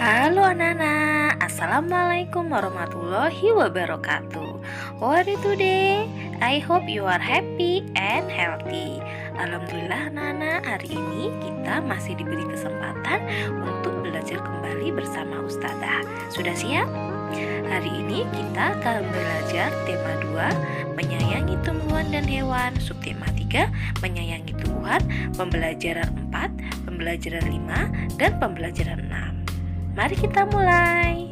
Halo anak-anak, Assalamualaikum warahmatullahi wabarakatuh. How are you today? I hope you are happy and healthy. Alhamdulillah anak-anak, hari ini kita masih diberi kesempatan untuk belajar kembali bersama Ustazah. Sudah siap? Hari ini kita akan belajar tema 2, menyayangi tumbuhan dan hewan. Subtema 3, menyayangi tumbuhan. Pembelajaran 4, pembelajaran 5, dan pembelajaran 6. Mari kita mulai.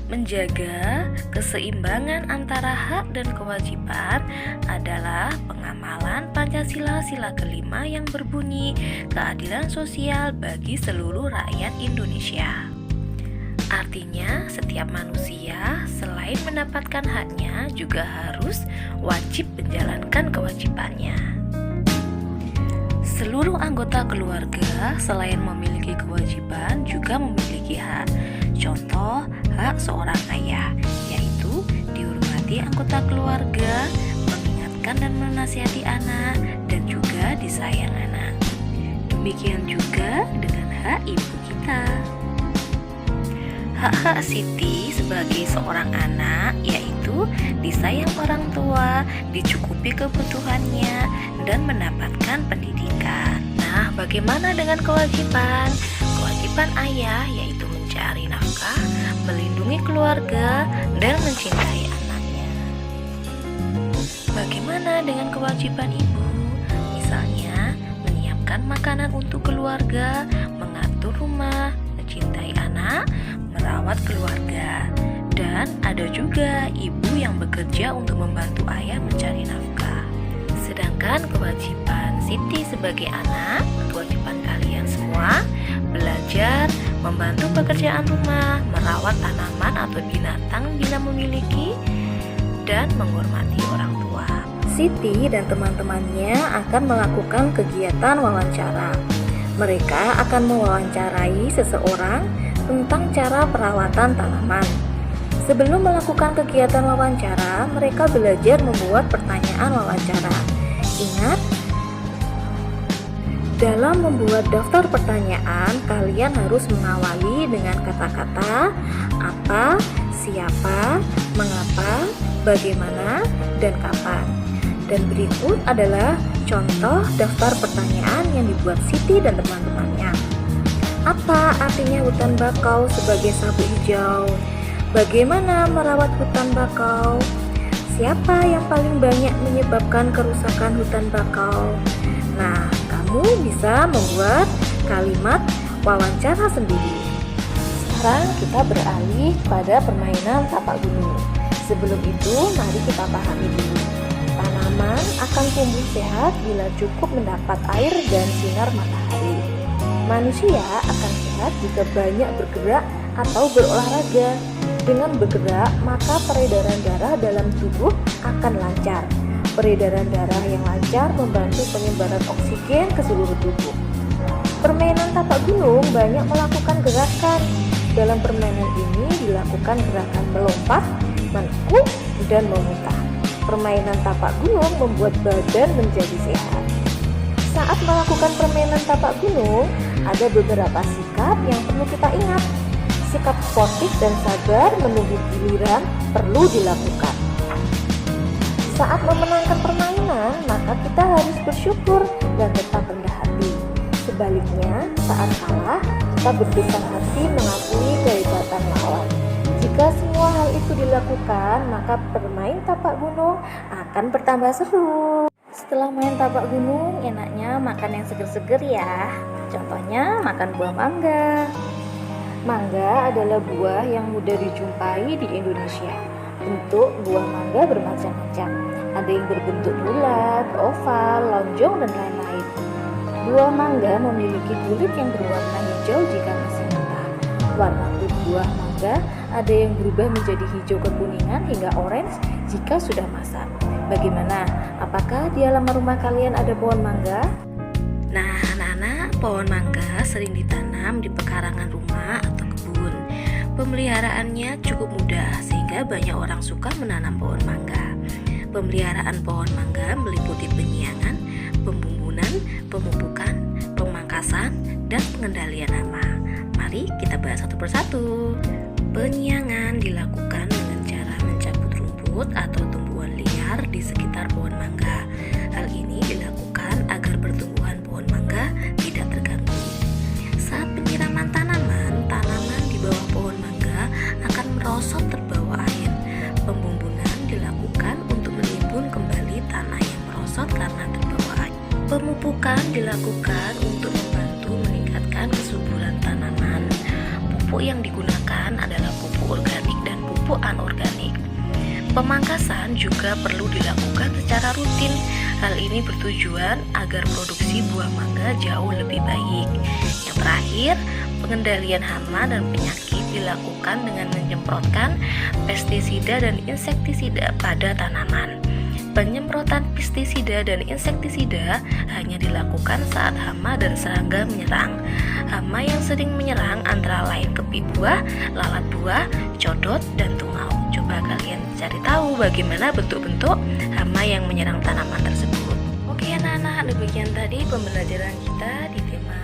Menjaga keseimbangan antara hak dan kewajiban adalah pengamalan Pancasila sila kelima yang berbunyi keadilan sosial bagi seluruh rakyat Indonesia. Artinya, setiap manusia selain mendapatkan haknya juga harus wajib menjalankan kewajibannya. Seluruh anggota keluarga selain memiliki kewajiban juga memiliki hak. Contoh, hak seorang ayah, yaitu dihormati anggota keluarga, mengingatkan dan menasihati anak, dan juga disayang anak. Demikian juga dengan hak ibu kita. Hak-hak Siti sebagai seorang anak yaitu disayang orang tua, dicukupi kebutuhannya, dan mendapatkan pendidikan. Nah, bagaimana dengan kewajiban? Kewajiban ayah yaitu mencari nafkah, melindungi keluarga, dan mencintai anaknya. Bagaimana dengan kewajiban ibu? Misalnya, menyiapkan makanan untuk keluarga, mengatur rumah, mencintai anak, merawat keluarga. Dan ada juga ibu yang bekerja untuk membantu ayah mencari nafkah. Sedangkan kewajiban Siti sebagai anak, kewajiban kalian semua, belajar, membantu pekerjaan rumah, merawat tanaman atau binatang bila memiliki, dan menghormati orang tua. Siti dan teman-temannya akan melakukan kegiatan wawancara. Mereka akan mewawancarai seseorang tentang cara perawatan tanaman. Sebelum melakukan kegiatan wawancara, mereka belajar membuat pertanyaan wawancara. Ingat, dalam membuat daftar pertanyaan, kalian harus mengawali dengan kata-kata apa, siapa, mengapa, bagaimana, dan kapan. Dan berikut adalah contoh daftar pertanyaan yang dibuat Siti dan teman-temannya. Apa artinya hutan bakau sebagai sabuk hijau? Bagaimana merawat hutan bakau? Siapa yang paling banyak menyebabkan kerusakan hutan bakau? Nah, kamu bisa membuat kalimat wawancara sendiri. Sekarang kita beralih pada permainan tapak gunung. Sebelum itu, mari kita pahami dulu. Tanaman akan tumbuh sehat bila cukup mendapat air dan sinar matahari. Manusia akan sehat jika banyak bergerak atau berolahraga. Dengan bergerak, maka peredaran darah dalam tubuh akan lancar. Peredaran darah yang lancar membantu penyebaran oksigen ke seluruh tubuh. Permainan tapak gunung banyak melakukan gerakan. Dalam permainan ini dilakukan gerakan melompat, menekuk, dan memutar. Permainan tapak gunung membuat badan menjadi sehat. Saat melakukan permainan tapak gunung, ada beberapa sikap yang perlu kita ingat. Sikap sportif dan sabar menunggu giliran perlu dilakukan. Saat memenangkan permainan, maka kita harus bersyukur dan tetap rendah hati. Sebaliknya, saat kalah, kita berbesar hati mengakui kehebatan lawan. Jika semua hal itu dilakukan, maka bermain tapak gunung akan bertambah seru. Setelah main tapak gunung, enaknya makan yang seger-seger ya. Contohnya makan buah mangga. Mangga adalah buah yang mudah dijumpai di Indonesia. Bentuk buah mangga bermacam-macam. Ada yang berbentuk bulat, oval, lonjong, dan lain-lain. Buah mangga memiliki kulit yang berwarna hijau jika masih mentah. Warna kulit buah mangga ada yang berubah menjadi hijau kekuningan hingga orange jika sudah masak. Bagaimana? Apakah di halaman rumah kalian ada pohon mangga? Nah, anak-anak, pohon mangga sering ditanam di pekarangan rumah atau kebun. Pemeliharaannya cukup mudah sehingga banyak orang suka menanam pohon mangga. Pemeliharaan pohon mangga meliputi penyiangan, pembumbunan, pemupukan, pemangkasan, dan pengendalian hama. Mari kita bahas satu persatu. Penyiangan dilakukan dengan cara mencabut rumput atau tumbuhan liar di sekitar pohon mangga. Hal ini dilakukan agar pertumbuhan pohon mangga tidak terganggu. Saat penyiraman tanaman, tanaman di bawah pohon mangga akan merosot terbawa air. Pembumbunan dilakukan untuk menimbun kembali tanah yang merosot karena terbawa air. Pemupukan dilakukan untuk membantu meningkatkan kesuburan tanaman. Pupuk yang digunakan adalah pupuk organik dan pupuk anorganik. Pemangkasan juga perlu dilakukan secara rutin. Hal ini bertujuan agar produksi buah mangga jauh lebih baik. Yang terakhir, pengendalian hama dan penyakit dilakukan dengan menyemprotkan pestisida dan insektisida pada tanaman. Penyemprotan pestisida dan insektisida hanya dilakukan saat hama dan serangga menyerang. Hama yang sering menyerang antara lain kepik buah, lalat buah, codot, dan tungau. Coba kalian cari tahu bagaimana bentuk-bentuk hama yang menyerang tanaman tersebut. Oke anak-anak, demikian tadi pembelajaran kita di tema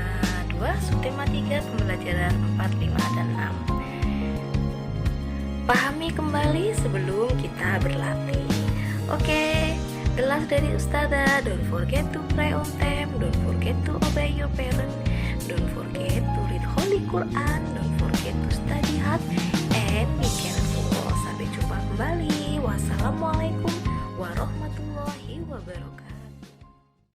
2, subtema 3, pembelajaran 4, 5, dan 6. Pahami kembali sebelum kita berlatih. Oke, the last dari Ustazah, don't forget to pray on time, don't forget to obey your parents, don't forget to read Holy Quran, don't forget to study hard, and be careful. Sampai jumpa kembali. Wassalamualaikum warahmatullahi wabarakatuh.